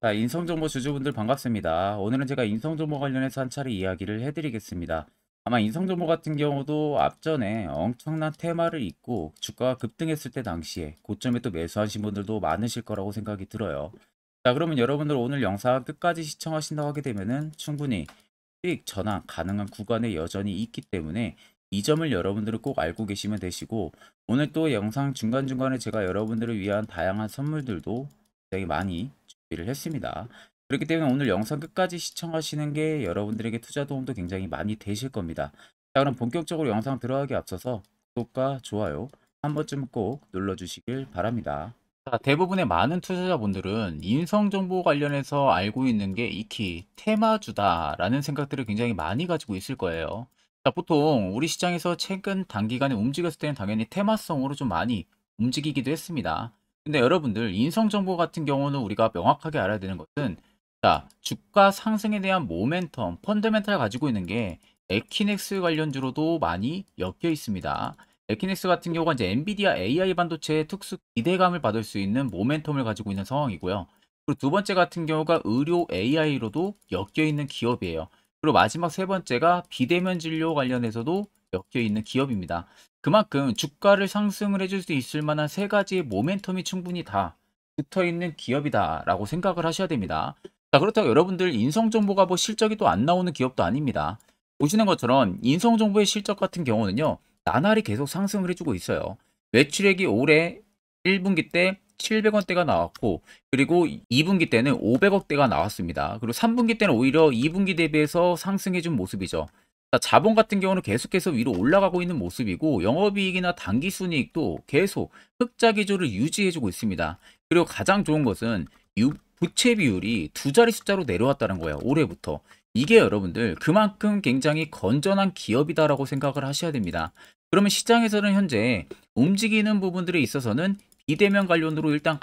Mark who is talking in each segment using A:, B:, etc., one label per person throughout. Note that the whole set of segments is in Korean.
A: 자, 인성정보 주주분들 반갑습니다. 오늘은 제가 인성정보 관련해서 한 차례 이야기를 해드리겠습니다. 아마 인성정보 같은 경우도 앞전에 엄청난 테마를 잇고 주가가 급등했을 때 당시에 고점에 또 매수하신 분들도 많으실 거라고 생각이 들어요. 자, 그러면 여러분들 오늘 영상 끝까지 시청하신다고 하게 되면은 충분히 수익 전환 가능한 구간에 여전히 있기 때문에 이 점을 여러분들은 꼭 알고 계시면 되시고, 오늘 또 영상 중간중간에 제가 여러분들을 위한 다양한 선물들도 굉장히 많이 준비를 했습니다. 그렇기 때문에 오늘 영상 끝까지 시청하시는 게 여러분들에게 투자 도움도 굉장히 많이 되실 겁니다. 자, 그럼 본격적으로 영상 들어가기 앞서서 구독과 좋아요 한 번쯤 꼭 눌러주시길 바랍니다. 자, 대부분의 많은 투자자분들은 인성정보 관련해서 알고 있는 게 익히 테마주다라는 생각들을 굉장히 많이 가지고 있을 거예요. 자, 보통 우리 시장에서 최근 단기간에 움직였을 때는 당연히 테마성으로 좀 많이 움직이기도 했습니다. 근데 여러분들 인성정보 같은 경우는 우리가 명확하게 알아야 되는 것은, 자, 주가 상승에 대한 모멘텀, 펀더멘탈 가지고 있는 게 에키넥스 관련주로도 많이 엮여 있습니다. 에키넥스 같은 경우가 이제 엔비디아 AI 반도체의 특수 기대감을 받을 수 있는 모멘텀을 가지고 있는 상황이고요. 그리고 두 번째 같은 경우가 의료 AI로도 엮여 있는 기업이에요. 그리고 마지막 세 번째가 비대면 진료 관련해서도 엮여 있는 기업입니다. 그만큼 주가를 상승을 해줄 수 있을 만한 세 가지의 모멘텀이 충분히 다 붙어 있는 기업이다라고 생각을 하셔야 됩니다. 자, 그렇다고 여러분들 인성정보가 뭐 실적이 또 안 나오는 기업도 아닙니다. 보시는 것처럼 인성정보의 실적 같은 경우는요, 나날이 계속 상승을 해주고 있어요. 매출액이 올해 1분기 때 700원대가 나왔고, 그리고 2분기 때는 500억대가 나왔습니다. 그리고 3분기 때는 오히려 2분기 대비해서 상승해준 모습이죠. 자, 자본 같은 경우는 계속해서 위로 올라가고 있는 모습이고, 영업이익이나 당기순이익도 계속 흑자 기조를 유지해주고 있습니다. 그리고 가장 좋은 것은 부채 비율이 두 자리 숫자로 내려왔다는 거예요. 올해부터. 이게 여러분들 그만큼 굉장히 건전한 기업이다라고 생각을 하셔야 됩니다. 그러면 시장에서는 현재 움직이는 부분들에 있어서는 비대면 관련으로 일단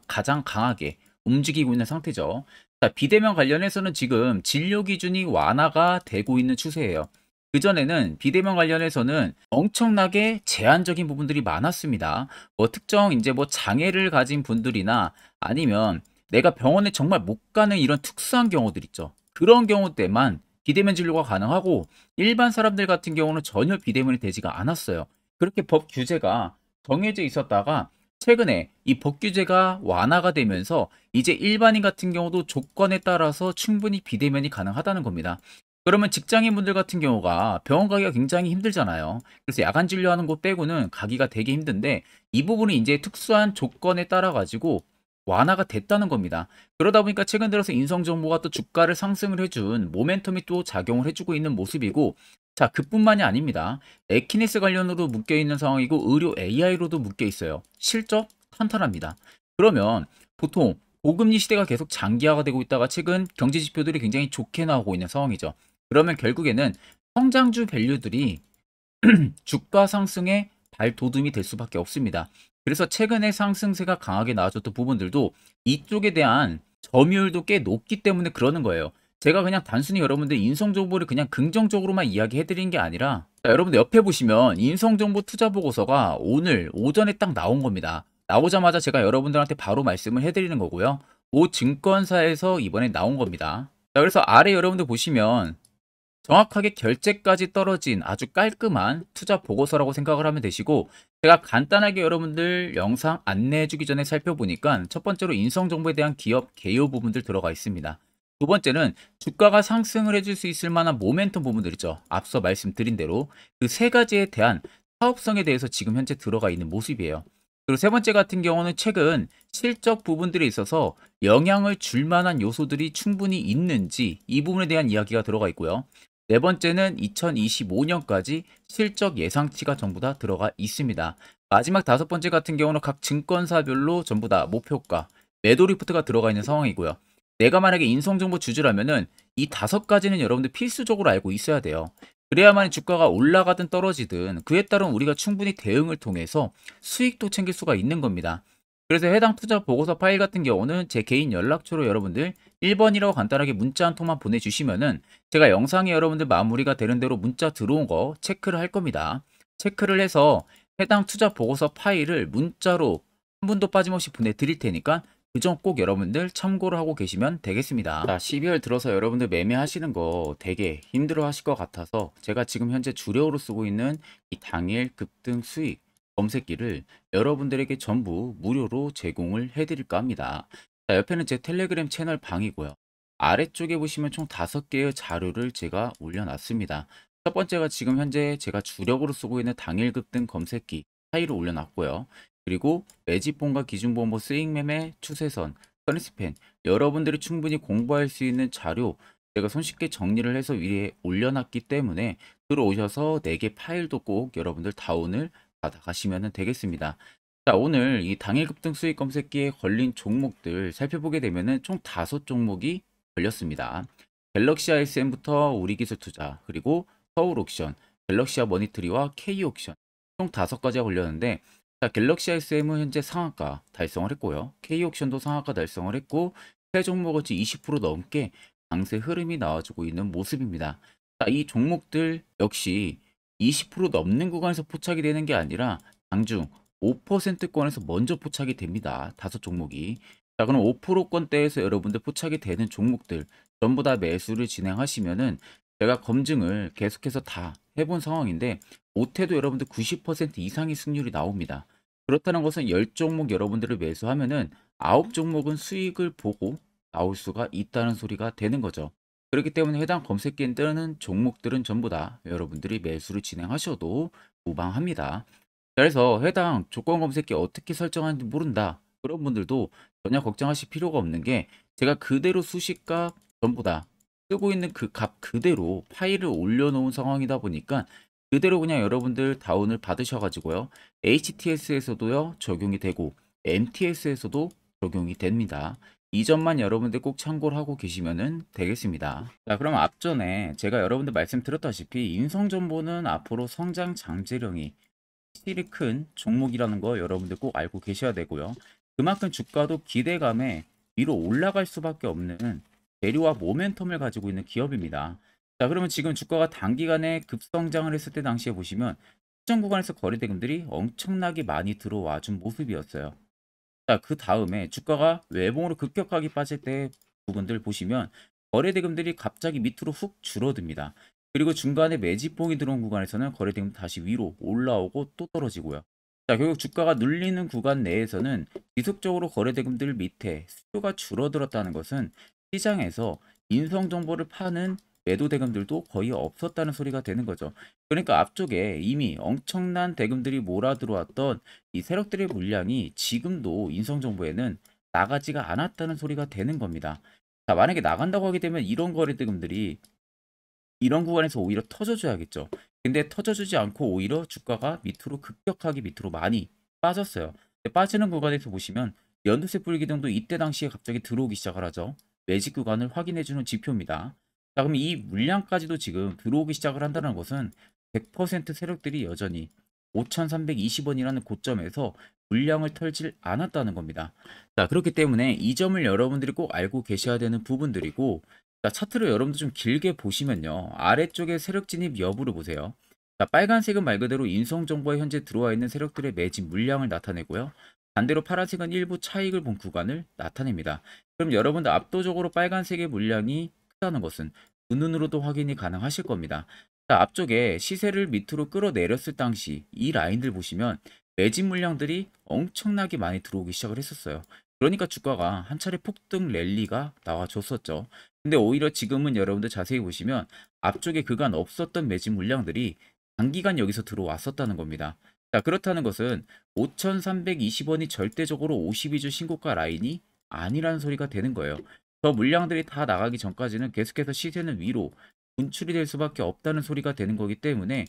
A: 가장 강하게 움직이고 있는 상태죠. 자, 비대면 관련해서는 지금 진료 기준이 완화가 되고 있는 추세예요. 그전에는 비대면 관련해서는 엄청나게 제한적인 부분들이 많았습니다. 뭐 특정 이제 뭐 장애를 가진 분들이나 아니면 내가 병원에 정말 못 가는 이런 특수한 경우들 있죠. 그런 경우 때만 비대면 진료가 가능하고, 일반 사람들 같은 경우는 전혀 비대면이 되지가 않았어요. 그렇게 법 규제가 정해져 있었다가 최근에 이 법 규제가 완화가 되면서 이제 일반인 같은 경우도 조건에 따라서 충분히 비대면이 가능하다는 겁니다. 그러면 직장인분들 같은 경우가 병원 가기가 굉장히 힘들잖아요. 그래서 야간 진료하는 곳 빼고는 가기가 되게 힘든데, 이 부분이 이제 특수한 조건에 따라 가지고 완화가 됐다는 겁니다. 그러다 보니까 최근 들어서 인성정보가 또 주가를 상승을 해준 모멘텀이 또 작용을 해주고 있는 모습이고, 자, 그뿐만이 아닙니다. 에키네스 관련으로 묶여 있는 상황이고, 의료 AI로도 묶여 있어요. 실적 탄탄합니다. 그러면 보통 고금리 시대가 계속 장기화가 되고 있다가 최근 경제 지표들이 굉장히 좋게 나오고 있는 상황이죠. 그러면 결국에는 성장주 밸류들이 주가 상승의 발돋움이 될 수밖에 없습니다. 그래서 최근에 상승세가 강하게 나와줬던 부분들도 이쪽에 대한 점유율도 꽤 높기 때문에 그러는 거예요. 제가 그냥 단순히 여러분들 인성정보를 그냥 긍정적으로만 이야기해 드린 게 아니라, 자, 여러분들 옆에 보시면 인성정보 투자 보고서가 오늘 오전에 딱 나온 겁니다. 나오자마자 제가 여러분들한테 바로 말씀을 해드리는 거고요. 모 증권사에서 이번에 나온 겁니다. 자, 그래서 아래 여러분들 보시면 정확하게 결제까지 떨어진 아주 깔끔한 투자 보고서라고 생각을 하면 되시고, 제가 간단하게 여러분들 영상 안내해 주기 전에 살펴보니까 첫 번째로 인성정보에 대한 기업 개요 부분들 들어가 있습니다. 두 번째는 주가가 상승을 해줄 수 있을 만한 모멘텀 부분들 있죠. 앞서 말씀드린 대로 그 세 가지에 대한 사업성에 대해서 지금 현재 들어가 있는 모습이에요. 그리고 세 번째 같은 경우는 최근 실적 부분들에 있어서 영향을 줄 만한 요소들이 충분히 있는지, 이 부분에 대한 이야기가 들어가 있고요. 네 번째는 2025년까지 실적 예상치가 전부 다 들어가 있습니다. 마지막 다섯 번째 같은 경우는 각 증권사별로 전부 다 목표가, 매도 리포트가 들어가 있는 상황이고요. 내가 만약에 인성정보 주주라면은 이 다섯 가지는 여러분들 필수적으로 알고 있어야 돼요. 그래야만 주가가 올라가든 떨어지든 그에 따른 우리가 충분히 대응을 통해서 수익도 챙길 수가 있는 겁니다. 그래서 해당 투자 보고서 파일 같은 경우는 제 개인 연락처로 여러분들 1번이라고 간단하게 문자 한 통만 보내주시면은 제가 영상에 여러분들 마무리가 되는 대로 문자 들어온 거 체크를 할 겁니다. 체크를 해서 해당 투자 보고서 파일을 문자로 한 분도 빠짐없이 보내드릴 테니까 그 점 꼭 여러분들 참고를 하고 계시면 되겠습니다. 자, 12월 들어서 여러분들 매매하시는 거 되게 힘들어 하실 것 같아서 제가 지금 현재 주력으로 쓰고 있는 이 당일 급등 수익 검색기를 여러분들에게 전부 무료로 제공을 해드릴까 합니다. 자, 옆에는 제 텔레그램 채널 방이고요. 아래쪽에 보시면 총 5개의 자료를 제가 올려놨습니다. 첫 번째가 지금 현재 제가 주력으로 쓰고 있는 당일 급등 검색기 파일을 올려놨고요. 그리고 매집본과 기준본보 스윙매매 추세선 선리스팬 여러분들이 충분히 공부할 수 있는 자료 제가 손쉽게 정리를 해서 위에 올려놨기 때문에 들어오셔서 4개 파일도 꼭 여러분들 다운을 받아가시면 되겠습니다. 자, 오늘 이 당일 급등 수익 검색기에 걸린 종목들 살펴보게 되면은 총 5종목이 걸렸습니다. 갤럭시 ISM부터 우리기술투자 그리고 서울옥션, 갤럭시아 머니트리와 K옥션 총 5가지가 걸렸는데 자, 갤럭시 ISM은 현재 상한가 달성을 했고요. K옥션도 상한가 달성을 했고 세 종목어치 20% 넘게 강세 흐름이 나와주고 있는 모습입니다. 자, 이 종목들 역시 20% 넘는 구간에서 포착이 되는 게 아니라 장중 5%권에서 먼저 포착이 됩니다. 5종목이. 자, 그럼 5%권대에서 여러분들 포착이 되는 종목들 전부 다 매수를 진행하시면은 제가 검증을 계속해서 다 해본 상황인데 못해도 여러분들 90% 이상의 승률이 나옵니다. 그렇다는 것은 10종목 여러분들을 매수하면은 9종목은 수익을 보고 나올 수가 있다는 소리가 되는 거죠. 그렇기 때문에 해당 검색기에 뜨는 종목들은 전부 다 여러분들이 매수를 진행하셔도 무방합니다. 그래서 해당 조건 검색기 어떻게 설정하는지 모른다. 그런 분들도 전혀 걱정하실 필요가 없는 게 제가 그대로 수식값 전부 다 쓰고 있는 그 값 그대로 파일을 올려놓은 상황이다 보니까 그대로 그냥 여러분들 다운을 받으셔가지고요. HTS에서도요 적용이 되고 MTS에서도 적용이 됩니다. 이 점만 여러분들 꼭 참고를 하고 계시면 되겠습니다. 자, 그럼 앞전에 제가 여러분들 말씀드렸다시피 인성정보는 앞으로 성장 잠재력이 확실히 큰 종목이라는 거 여러분들 꼭 알고 계셔야 되고요. 그만큼 주가도 기대감에 위로 올라갈 수밖에 없는 재료와 모멘텀을 가지고 있는 기업입니다. 자, 그러면 지금 주가가 단기간에 급성장을 했을 때 당시에 보시면 특정 구간에서 거래대금들이 엄청나게 많이 들어와 준 모습이었어요. 자, 그 다음에 주가가 외봉으로 급격하게 빠질 때 부분들 보시면 거래대금들이 갑자기 밑으로 훅 줄어듭니다. 그리고 중간에 매집봉이 들어온 구간에서는 거래대금 다시 위로 올라오고 또 떨어지고요. 자, 결국 주가가 눌리는 구간 내에서는 지속적으로 거래대금들 밑에 수요가 줄어들었다는 것은 시장에서 인성 정보를 파는 매도 대금들도 거의 없었다는 소리가 되는 거죠. 그러니까 앞쪽에 이미 엄청난 대금들이 몰아 들어왔던 이 세력들의 물량이 지금도 인성정보에는 나가지가 않았다는 소리가 되는 겁니다. 자, 만약에 나간다고 하게 되면 이런 거래대금들이 이런 구간에서 오히려 터져줘야겠죠. 근데 터져주지 않고 오히려 주가가 밑으로 급격하게 밑으로 많이 빠졌어요. 근데 빠지는 구간에서 보시면 연두색 불기둥도 이때 당시에 갑자기 들어오기 시작을 하죠. 매직 구간을 확인해주는 지표입니다. 자, 그럼 이 물량까지도 지금 들어오기 시작을 한다는 것은 100% 세력들이 여전히 5,320원이라는 고점에서 물량을 털질 않았다는 겁니다. 자, 그렇기 때문에 이 점을 여러분들이 꼭 알고 계셔야 되는 부분들이고 자, 차트를 여러분들 좀 길게 보시면요. 아래쪽에 세력 진입 여부를 보세요. 자, 빨간색은 말 그대로 인성 정보에 현재 들어와 있는 세력들의 매집 물량을 나타내고요. 반대로 파란색은 일부 차익을 본 구간을 나타냅니다. 그럼 여러분들 압도적으로 빨간색의 물량이 크다는 것은 두 눈으로도 확인이 가능하실 겁니다. 자, 앞쪽에 시세를 밑으로 끌어내렸을 당시 이 라인들 보시면 매집 물량들이 엄청나게 많이 들어오기 시작을 했었어요. 그러니까 주가가 한 차례 폭등 랠리가 나와줬었죠. 근데 오히려 지금은 여러분들 자세히 보시면 앞쪽에 그간 없었던 매집 물량들이 단기간 여기서 들어왔었다는 겁니다. 자, 그렇다는 것은 5,320원이 절대적으로 52주 신고가 라인이 아니라는 소리가 되는 거예요. 저 물량들이 다 나가기 전까지는 계속해서 시세는 위로 분출이 될 수밖에 없다는 소리가 되는 거기 때문에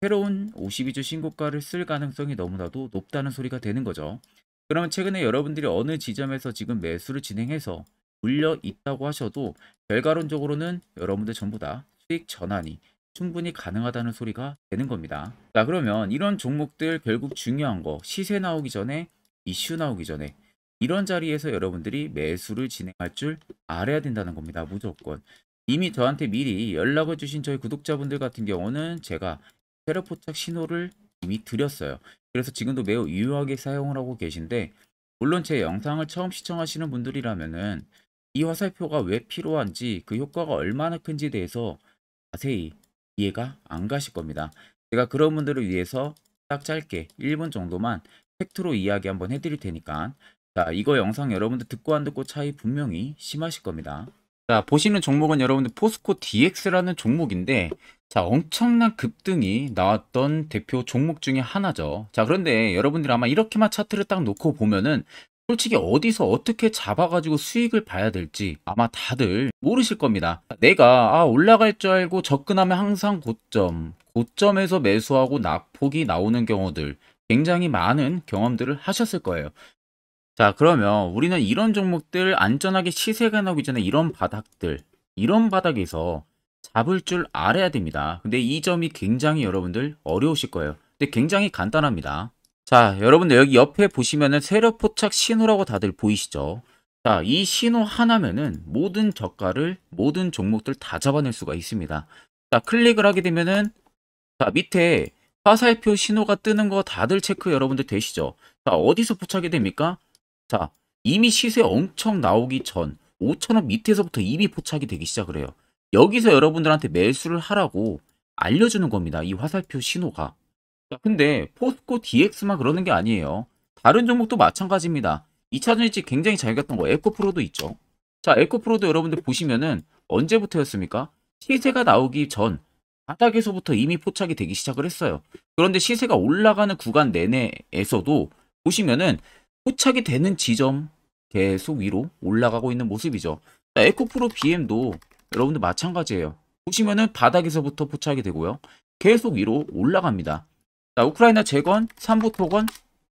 A: 새로운 52주 신고가를 쓸 가능성이 너무나도 높다는 소리가 되는 거죠. 그러면 최근에 여러분들이 어느 지점에서 지금 매수를 진행해서 물려 있다고 하셔도 결과론적으로는 여러분들 전부 다 수익 전환이 충분히 가능하다는 소리가 되는 겁니다. 자, 그러면 이런 종목들 결국 중요한 거 시세 나오기 전에 이슈 나오기 전에 이런 자리에서 여러분들이 매수를 진행할 줄 알아야 된다는 겁니다. 무조건. 이미 저한테 미리 연락을 주신 저희 구독자분들 같은 경우는 제가 세력 포착 신호를 이미 드렸어요. 그래서 지금도 매우 유효하게 사용을 하고 계신데 물론 제 영상을 처음 시청하시는 분들이라면은 이 화살표가 왜 필요한지 그 효과가 얼마나 큰지에 대해서 자세히 이해가 안 가실 겁니다. 제가 그런 분들을 위해서 딱 짧게 1분 정도만 팩트로 이야기 한번 해드릴 테니까 자, 이거 영상 여러분들 듣고 안 듣고 차이 분명히 심하실 겁니다. 자, 보시는 종목은 여러분들 포스코 DX라는 종목인데 자, 엄청난 급등이 나왔던 대표 종목 중에 하나죠. 자, 그런데 여러분들이 아마 이렇게만 차트를 딱 놓고 보면은 솔직히 어디서 어떻게 잡아가지고 수익을 봐야 될지 아마 다들 모르실 겁니다. 내가 올라갈 줄 알고 접근하면 항상 고점에서 매수하고 낙폭이 나오는 경우들 굉장히 많은 경험들을 하셨을 거예요. 자, 그러면 우리는 이런 종목들 안전하게 시세가 나오기 전에 이런 바닥에서 잡을 줄 알아야 됩니다. 근데 이 점이 굉장히 여러분들 어려우실 거예요. 근데 굉장히 간단합니다. 자, 여러분들 여기 옆에 보시면은 세력 포착 신호라고 다들 보이시죠? 자, 이 신호 하나면은 모든 저가를, 모든 종목들 다 잡아낼 수가 있습니다. 자, 클릭을 하게 되면은 자, 밑에 화살표 신호가 뜨는 거 다들 체크 여러분들 되시죠? 자, 어디서 포착이 됩니까? 자, 이미 시세 엄청 나오기 전 5,000원 밑에서부터 이미 포착이 되기 시작을 해요. 여기서 여러분들한테 매수를 하라고 알려주는 겁니다. 이 화살표 신호가. 자, 근데 포스코 DX만 그러는 게 아니에요. 다른 종목도 마찬가지입니다. 2차전지 굉장히 잘 갔던 거 에코프로도 있죠. 자, 에코프로도 여러분들 보시면은 언제부터였습니까? 시세가 나오기 전 바닥에서부터 이미 포착이 되기 시작을 했어요. 그런데 시세가 올라가는 구간 내내에서도 보시면은 포착이 되는 지점 계속 위로 올라가고 있는 모습이죠. 자, 에코프로 BM도 여러분들 마찬가지예요. 보시면은 바닥에서부터 포착이 되고요. 계속 위로 올라갑니다. 자, 우크라이나 재건, 삼부 토건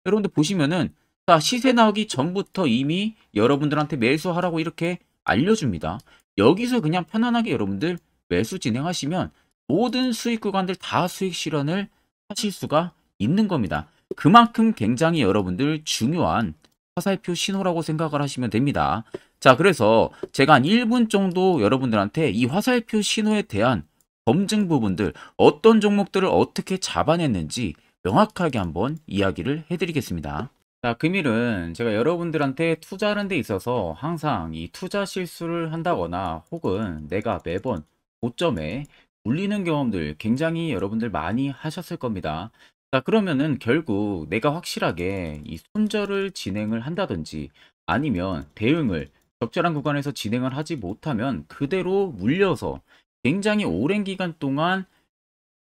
A: 여러분들 보시면은 자, 시세 나오기 전부터 이미 여러분들한테 매수하라고 이렇게 알려줍니다. 여기서 그냥 편안하게 여러분들 매수 진행하시면 모든 수익 구간들 다 수익 실현을 하실 수가 있는 겁니다. 그만큼 굉장히 여러분들 중요한 화살표 신호라고 생각을 하시면 됩니다. 자, 그래서 제가 한 1분 정도 여러분들한테 이 화살표 신호에 대한 검증 부분들, 어떤 종목들을 어떻게 잡아냈는지 명확하게 한번 이야기를 해드리겠습니다. 자, 금일은 제가 여러분들한테 투자하는 데 있어서 항상 이 투자 실수를 한다거나 혹은 내가 매번 고점에 물리는 경험들 굉장히 여러분들 많이 하셨을 겁니다. 자, 그러면은 결국 내가 확실하게 이 손절을 진행을 한다든지 아니면 대응을 적절한 구간에서 진행을 하지 못하면 그대로 물려서 굉장히 오랜 기간 동안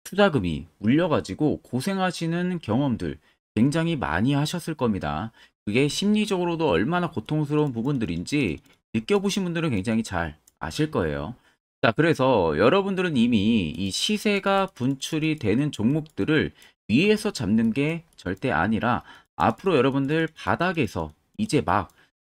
A: 투자금이 물려가지고 고생하시는 경험들 굉장히 많이 하셨을 겁니다. 그게 심리적으로도 얼마나 고통스러운 부분들인지 느껴보신 분들은 굉장히 잘 아실 거예요. 자, 그래서 여러분들은 이미 이 시세가 분출이 되는 종목들을 위에서 잡는 게 절대 아니라 앞으로 여러분들 바닥에서 이제 막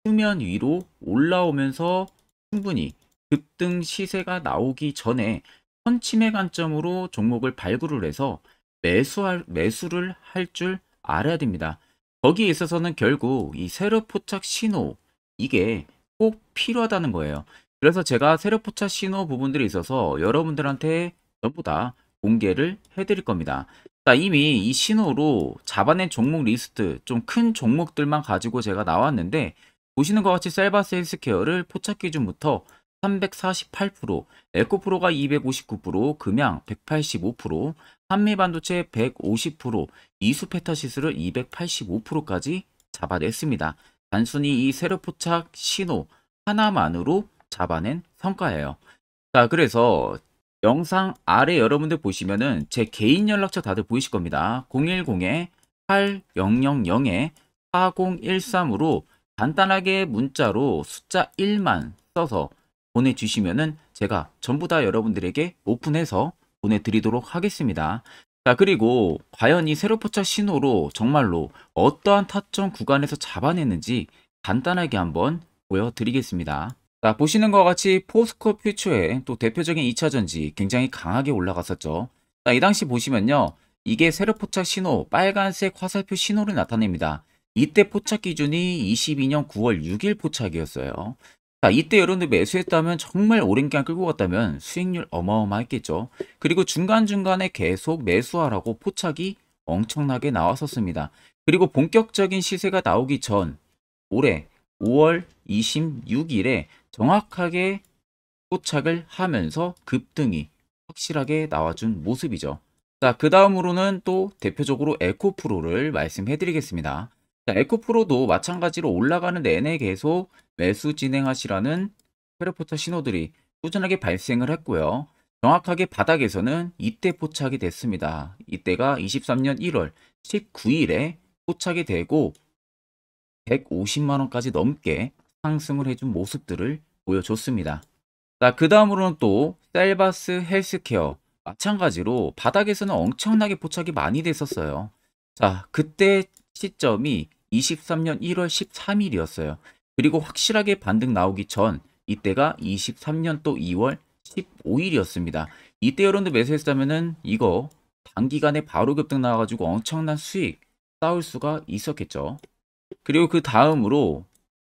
A: 수면 위로 올라오면서 충분히 급등 시세가 나오기 전에 선침의 관점으로 종목을 발굴을 해서 매수를 할 줄 알아야 됩니다. 거기에 있어서는 결국 이 세력 포착 신호 이게 꼭 필요하다는 거예요. 그래서 제가 세력 포착 신호 부분들이 있어서 여러분들한테 전부 다 공개를 해드릴 겁니다. 자, 이미 이 신호로 잡아낸 종목 리스트 좀 큰 종목들만 가지고 제가 나왔는데 보시는 것 같이 셀바스 헬스케어를 포착 기준부터 348%, 에코프로가 259%, 금양 185%, 한미반도체 150%, 이수페타시스를 285%까지 잡아냈습니다. 단순히 이 세력 포착 신호 하나만으로 잡아낸 성과예요. 자, 그래서 영상 아래 여러분들 보시면은 제 개인 연락처 다들 보이실 겁니다. 010-8013-4013으로 간단하게 문자로 숫자 1만 써서 보내주시면은 제가 전부 다 여러분들에게 오픈해서 보내드리도록 하겠습니다. 자, 그리고 과연 이 세력 포착 신호로 정말로 어떠한 타점 구간에서 잡아냈는지 간단하게 한번 보여드리겠습니다. 자, 보시는 것과 같이 포스코 퓨처의 또 대표적인 2차전지 굉장히 강하게 올라갔었죠. 자, 이 당시 보시면요. 이게 세력 포착 신호, 빨간색 화살표 신호를 나타냅니다. 이때 포착 기준이 22년 9월 6일 포착이었어요. 자, 이때 여러분들 매수했다면 정말 오랜 기간 끌고 갔다면 수익률 어마어마했겠죠. 그리고 중간중간에 계속 매수하라고 포착이 엄청나게 나왔었습니다. 그리고 본격적인 시세가 나오기 전 올해 5월 26일에 정확하게 포착을 하면서 급등이 확실하게 나와준 모습이죠. 자, 그 다음으로는 또 대표적으로 에코프로를 말씀해 드리겠습니다. 자, 에코프로도 마찬가지로 올라가는 내내 계속 매수 진행하시라는 페르포차 신호들이 꾸준하게 발생을 했고요. 정확하게 바닥에서는 이때 포착이 됐습니다. 이때가 23년 1월 19일에 포착이 되고 150만 원까지 넘게 상승을 해준 모습들을 보여줬습니다. 자, 그 다음으로는 또 셀바스 헬스케어 마찬가지로 바닥에서는 엄청나게 포착이 많이 됐었어요. 자, 그때 시점이 23년 1월 13일이었어요. 그리고 확실하게 반등 나오기 전 이때가 23년 또 2월 15일이었습니다. 이때 여러분들 매수했다면은 이거 단기간에 바로 급등 나와가지고 엄청난 수익 쌓을 수가 있었겠죠. 그리고 그 다음으로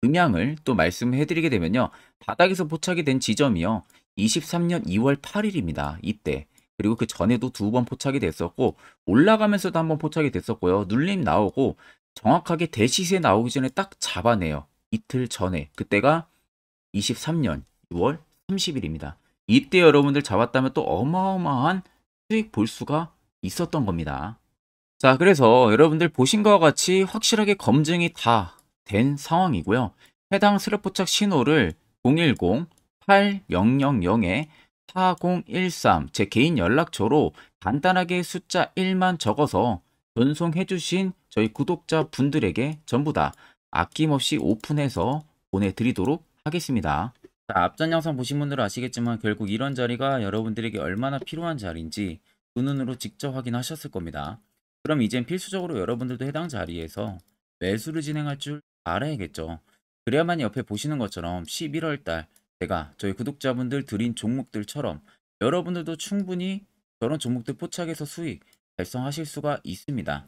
A: 음향을 또 말씀해 드리게 되면요. 바닥에서 포착이 된 지점이요. 23년 2월 8일입니다. 이때. 그리고 그 전에도 두 번 포착이 됐었고 올라가면서도 한번 포착이 됐었고요. 눌림 나오고 정확하게 대시세 나오기 전에 딱 잡아내요. 이틀 전에. 그때가 23년 6월 30일입니다. 이때 여러분들 잡았다면 또 어마어마한 수익 볼 수가 있었던 겁니다. 자, 그래서 여러분들 보신 것과 같이 확실하게 검증이 다 된 상황이고요. 해당 스랩 포착 신호를 010-8000-4013 제 개인 연락처로 간단하게 숫자 1만 적어서 전송해 주신 저희 구독자 분들에게 전부 다 아낌없이 오픈해서 보내드리도록 하겠습니다. 자, 앞전 영상 보신 분들은 아시겠지만 결국 이런 자리가 여러분들에게 얼마나 필요한 자리인지 두 눈으로 직접 확인하셨을 겁니다. 그럼 이젠 필수적으로 여러분들도 해당 자리에서 매수를 진행할 줄 알아야겠죠. 그래야만 옆에 보시는 것처럼 11월 달 제가 저희 구독자분들 드린 종목들처럼 여러분들도 충분히 저런 종목들 포착해서 수익 달성하실 수가 있습니다.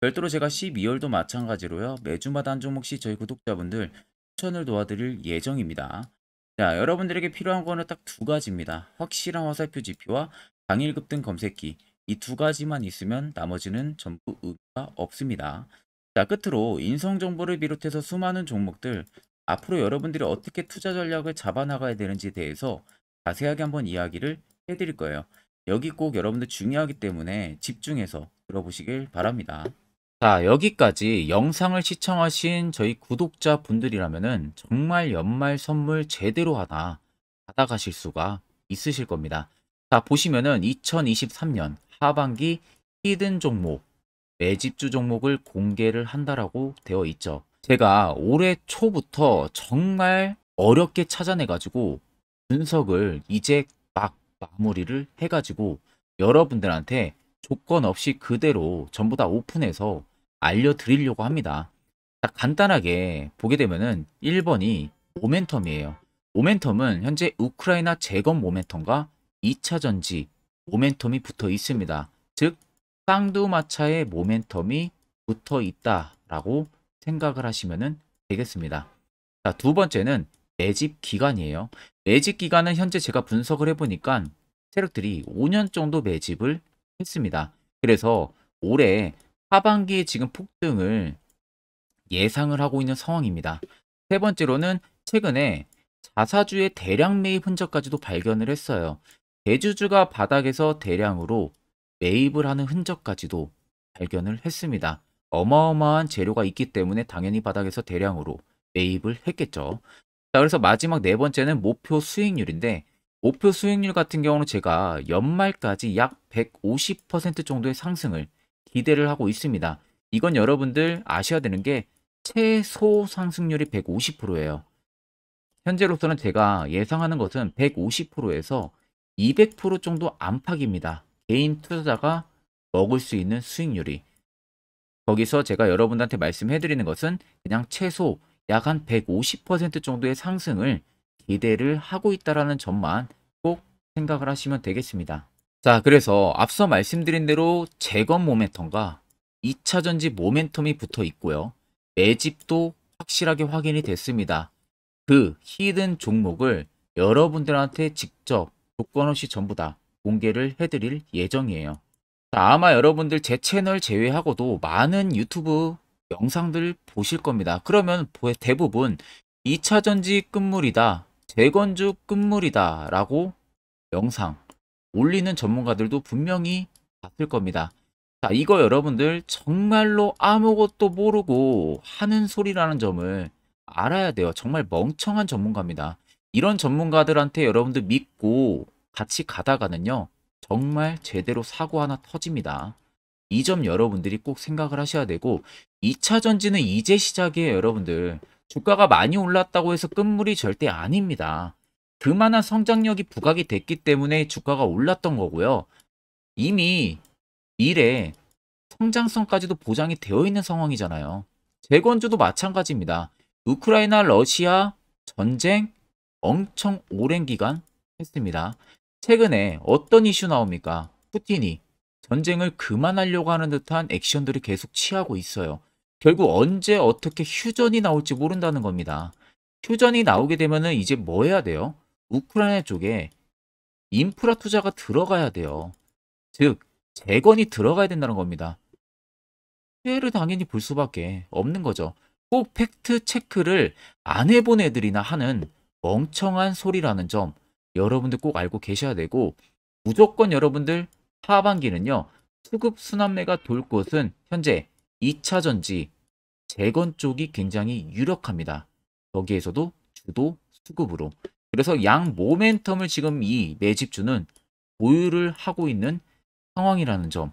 A: 별도로 제가 12월도 마찬가지로요. 매주마다 한 종목씩 저희 구독자분들 추천을 도와드릴 예정입니다. 자, 여러분들에게 필요한 거는 딱 두 가지입니다. 확실한 화살표 지표와 당일 급등 검색기. 이 두 가지만 있으면 나머지는 전부 의미가 없습니다. 자, 끝으로 인성 정보를 비롯해서 수많은 종목들 앞으로 여러분들이 어떻게 투자 전략을 잡아나가야 되는지에 대해서 자세하게 한번 이야기를 해드릴 거예요. 여기 꼭 여러분들 중요하기 때문에 집중해서 들어보시길 바랍니다. 자, 여기까지 영상을 시청하신 저희 구독자 분들이라면은 정말 연말 선물 제대로 하나 받아가실 수가 있으실 겁니다. 자, 보시면은 2023년 하반기 히든 종목, 매집주 종목을 공개를 한다라고 되어 있죠. 제가 올해 초부터 정말 어렵게 찾아내가지고 분석을 이제 막 마무리를 해가지고 여러분들한테 조건 없이 그대로 전부 다 오픈해서 알려드리려고 합니다. 자, 간단하게 보게 되면은 1번이 모멘텀이에요. 모멘텀은 현재 우크라이나 재건 모멘텀과 2차 전지 모멘텀이 붙어 있습니다. 즉 쌍두마차의 모멘텀이 붙어 있다라고 생각을 하시면 되겠습니다. 자, 두 번째는 매집 기간이에요. 매집 기간은 현재 제가 분석을 해보니까 세력들이 5년 정도 매집을 했습니다. 그래서 올해 하반기에 지금 폭등을 예상을 하고 있는 상황입니다. 세 번째로는 최근에 자사주의 대량 매입 흔적까지도 발견을 했어요. 대주주가 바닥에서 대량으로 매입을 하는 흔적까지도 발견을 했습니다. 어마어마한 재료가 있기 때문에 당연히 바닥에서 대량으로 매입을 했겠죠. 자, 그래서 마지막 네 번째는 목표 수익률인데 목표 수익률 같은 경우는 제가 연말까지 약 150% 정도의 상승을 기대를 하고 있습니다. 이건 여러분들 아셔야 되는 게 최소 상승률이 150%예요. 현재로서는 제가 예상하는 것은 150%에서 200% 정도 안팎입니다. 개인 투자자가 먹을 수 있는 수익률이. 거기서 제가 여러분들한테 말씀해 드리는 것은 그냥 최소 약 한 150% 정도의 상승을 기대를 하고 있다는 점만 꼭 생각을 하시면 되겠습니다. 자, 그래서 앞서 말씀드린 대로 재건 모멘텀과 2차 전지 모멘텀이 붙어 있고요. 매집도 확실하게 확인이 됐습니다. 그 히든 종목을 여러분들한테 직접 조건 없이 전부 다 공개를 해드릴 예정이에요. 자, 아마 여러분들 제 채널 제외하고도 많은 유튜브 영상들 보실 겁니다. 그러면 대부분 2차 전지 끝물이다, 재건주 끝물이다 라고 영상 올리는 전문가들도 분명히 봤을 겁니다. 자, 이거 여러분들 정말로 아무것도 모르고 하는 소리라는 점을 알아야 돼요. 정말 멍청한 전문가입니다. 이런 전문가들한테 여러분들 믿고 같이 가다가는요, 정말 제대로 사고 하나 터집니다. 이 점 여러분들이 꼭 생각을 하셔야 되고, 2차 전지는 이제 시작이에요, 여러분들. 주가가 많이 올랐다고 해서 끝물이 절대 아닙니다. 그만한 성장력이 부각이 됐기 때문에 주가가 올랐던 거고요. 이미 미래 성장성까지도 보장이 되어 있는 상황이잖아요. 재건주도 마찬가지입니다. 우크라이나 러시아 전쟁 엄청 오랜 기간 했습니다. 최근에 어떤 이슈 나옵니까? 푸틴이 전쟁을 그만하려고 하는 듯한 액션들을 계속 취하고 있어요. 결국 언제 어떻게 휴전이 나올지 모른다는 겁니다. 휴전이 나오게 되면은 이제 뭐 해야 돼요? 우크라이나 쪽에 인프라 투자가 들어가야 돼요. 즉, 재건이 들어가야 된다는 겁니다. 피해를 당연히 볼 수밖에 없는 거죠. 꼭 팩트 체크를 안 해본 애들이나 하는 멍청한 소리라는 점 여러분들 꼭 알고 계셔야 되고, 무조건 여러분들 하반기는요, 수급 순환매가 돌 곳은 현재 2차 전지, 재건 쪽이 굉장히 유력합니다. 거기에서도 주도 수급으로. 그래서 양 모멘텀을 지금 이 매집주는 보유를 하고 있는 상황이라는 점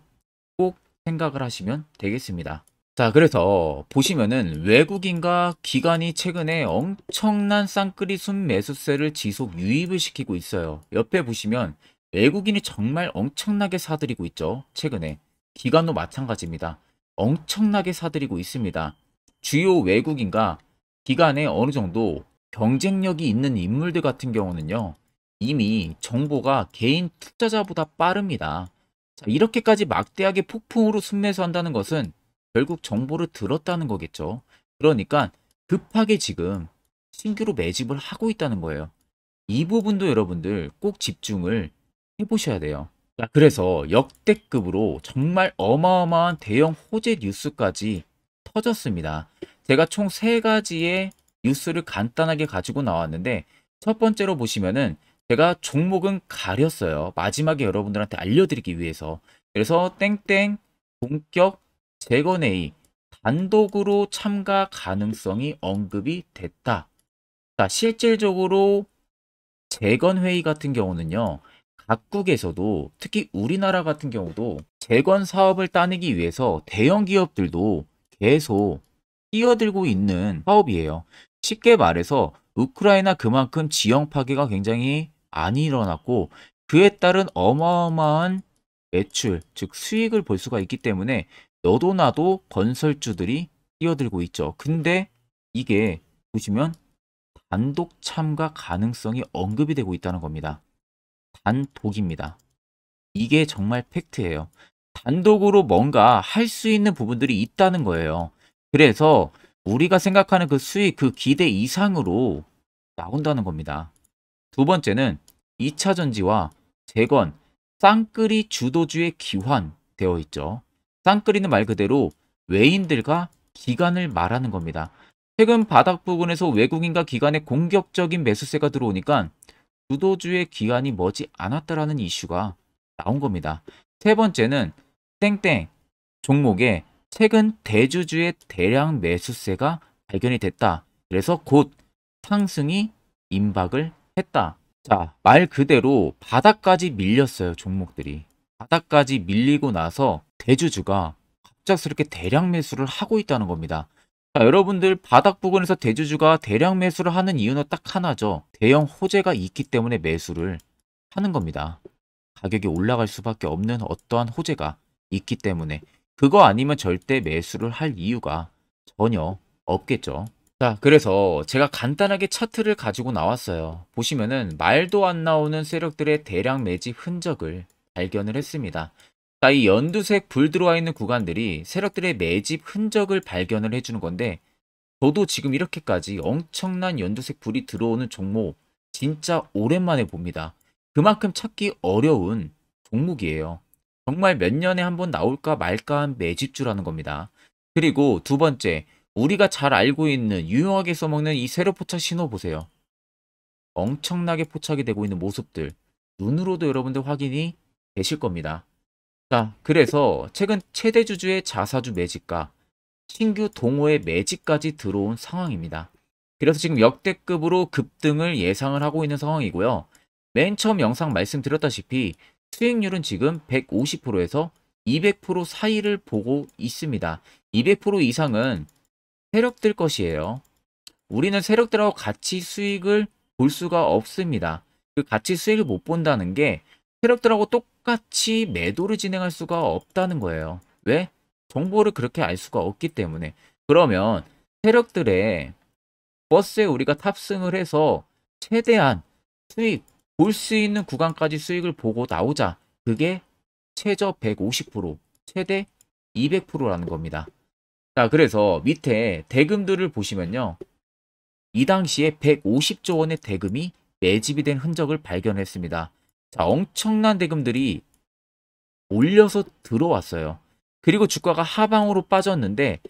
A: 꼭 생각을 하시면 되겠습니다. 자, 그래서 보시면은 외국인과 기관이 최근에 엄청난 쌍끌이 순매수세를 지속 유입을 시키고 있어요. 옆에 보시면 외국인이 정말 엄청나게 사들이고 있죠. 최근에 기관도 마찬가지입니다. 엄청나게 사들이고 있습니다. 주요 외국인과 기관에 어느 정도 경쟁력이 있는 인물들 같은 경우는요, 이미 정보가 개인 투자자보다 빠릅니다. 자, 이렇게까지 막대하게 폭풍으로 순매수한다는 것은 결국 정보를 들었다는 거겠죠. 그러니까 급하게 지금 신규로 매집을 하고 있다는 거예요. 이 부분도 여러분들 꼭 집중을 해보셔야 돼요. 자, 그래서 역대급으로 정말 어마어마한 대형 호재 뉴스까지 터졌습니다. 제가 총 3가지의 뉴스를 간단하게 가지고 나왔는데, 첫 번째로 보시면은 제가 종목은 가렸어요. 마지막에 여러분들한테 알려드리기 위해서. 그래서 땡땡 본격 재건회의 단독으로 참가 가능성이 언급이 됐다. 자, 실질적으로 재건회의 같은 경우는요, 각국에서도 특히 우리나라 같은 경우도 재건 사업을 따내기 위해서 대형 기업들도 계속 뛰어들고 있는 사업이에요. 쉽게 말해서 우크라이나 그만큼 지형 파괴가 굉장히 많이 일어났고, 그에 따른 어마어마한 매출, 즉 수익을 볼 수가 있기 때문에 너도 나도 건설주들이 뛰어들고 있죠. 근데 이게 보시면 단독 참가 가능성이 언급이 되고 있다는 겁니다. 단독입니다. 이게 정말 팩트예요. 단독으로 뭔가 할 수 있는 부분들이 있다는 거예요. 그래서 우리가 생각하는 그 수익, 그 기대 이상으로 나온다는 겁니다. 두 번째는 2차 전지와 재건, 쌍끌이 주도주의 기환되어 있죠. 쌍끌이는 말 그대로 외인들과 기관을 말하는 겁니다. 최근 바닥 부근에서 외국인과 기관의 공격적인 매수세가 들어오니까 주도주의 기관이 머지 않았다라는 이슈가 나온 겁니다. 세 번째는 땡땡 종목에 최근 대주주의 대량 매수세가 발견이 됐다. 그래서 곧 상승이 임박을 했다. 자, 말 그대로 바닥까지 밀렸어요, 종목들이. 바닥까지 밀리고 나서 대주주가 갑작스럽게 대량 매수를 하고 있다는 겁니다. 자, 여러분들 바닥 부근에서 대주주가 대량 매수를 하는 이유는 딱 하나죠. 대형 호재가 있기 때문에 매수를 하는 겁니다. 가격이 올라갈 수밖에 없는 어떠한 호재가 있기 때문에. 그거 아니면 절대 매수를 할 이유가 전혀 없겠죠. 자, 그래서 제가 간단하게 차트를 가지고 나왔어요. 보시면은 말도 안 나오는 세력들의 대량 매집 흔적을 발견을 했습니다. 자, 이 연두색 불 들어와 있는 구간들이 세력들의 매집 흔적을 발견을 해주는 건데, 저도 지금 이렇게까지 엄청난 연두색 불이 들어오는 종목 진짜 오랜만에 봅니다. 그만큼 찾기 어려운 종목이에요. 정말 몇 년에 한 번 나올까 말까 한 매집주라는 겁니다. 그리고 두 번째, 우리가 잘 알고 있는 유용하게 써먹는 이 세로 포착 신호 보세요. 엄청나게 포착이 되고 있는 모습들 눈으로도 여러분들 확인이 되실 겁니다. 자, 그래서 최근 최대 주주의 자사주 매집과 신규 동호회 매집까지 들어온 상황입니다. 그래서 지금 역대급으로 급등을 예상을 하고 있는 상황이고요. 맨 처음 영상 말씀드렸다시피 수익률은 지금 150%에서 200% 사이를 보고 있습니다. 200% 이상은 세력들 것이에요. 우리는 세력들하고 같이 수익을 볼 수가 없습니다. 그 같이 수익을 못 본다는 게 세력들하고 똑같이 매도를 진행할 수가 없다는 거예요. 왜? 정보를 그렇게 알 수가 없기 때문에. 그러면 세력들의 버스에 우리가 탑승을 해서 최대한 수익 볼 수 있는 구간까지 수익을 보고 나오자. 그게 최저 150%, 최대 200%라는 겁니다. 자, 그래서 밑에 대금들을 보시면요. 이 당시에 150조 원의 대금이 매집이 된 흔적을 발견했습니다. 자, 엄청난 대금들이 올려서 들어왔어요. 그리고 주가가 하방으로 빠졌는데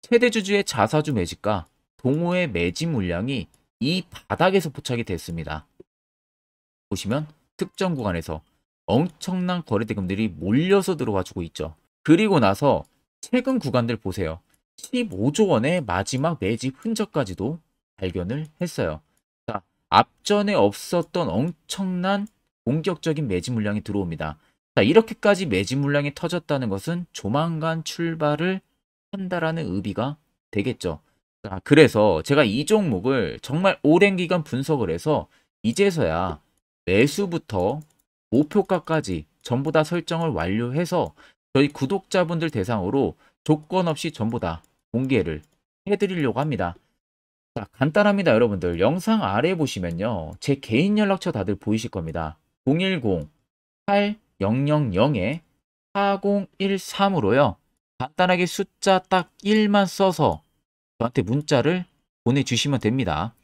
A: 최대 주주의 자사주 매집과 동호회 매집 물량이 이 바닥에서 포착이 됐습니다. 보시면 특정 구간에서 엄청난 거래 대금들이 몰려서 들어와 주고 있죠. 그리고 나서 최근 구간들 보세요. 15조 원의 마지막 매집 흔적까지도 발견을 했어요. 자, 앞전에 없었던 엄청난 공격적인 매집 물량이 들어옵니다. 자, 이렇게까지 매집 물량이 터졌다는 것은 조만간 출발을 한다라는 의미가 되겠죠. 자, 그래서 제가 이 종목을 정말 오랜 기간 분석을 해서 이제서야 매수부터 목표가까지 전부 다 설정을 완료해서 저희 구독자분들 대상으로 조건 없이 전부 다 공개를 해드리려고 합니다. 자, 간단합니다, 여러분들. 영상 아래 보시면요. 제 개인 연락처 다들 보이실 겁니다. 010-8013-4013으로요. 간단하게 숫자 딱 1만 써서 저한테 문자를 보내주시면 됩니다.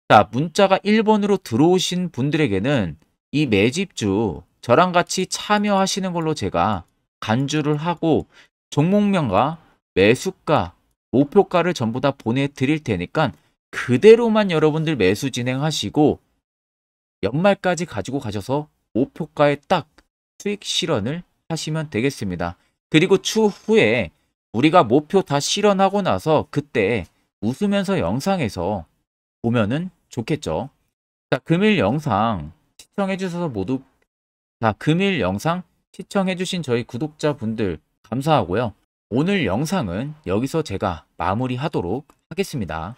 A: 자, 문자가 1번으로 들어오신 분들에게는 이 매집주 저랑 같이 참여하시는 걸로 제가 간주를 하고 종목명과 매수가, 목표가를 전부 다 보내드릴 테니까 그대로만 여러분들 매수 진행하시고 연말까지 가지고 가셔서 목표가에 딱 수익 실현을 하시면 되겠습니다. 그리고 추후에 우리가 목표 다 실현하고 나서 그때 웃으면서 영상에서 보면은 좋겠죠. 자, 금일 영상 시청해 주셔서 모두 금일 영상 시청해 주신 저희 구독자분들 감사하고요. 오늘 영상은 여기서 제가 마무리하도록 하겠습니다.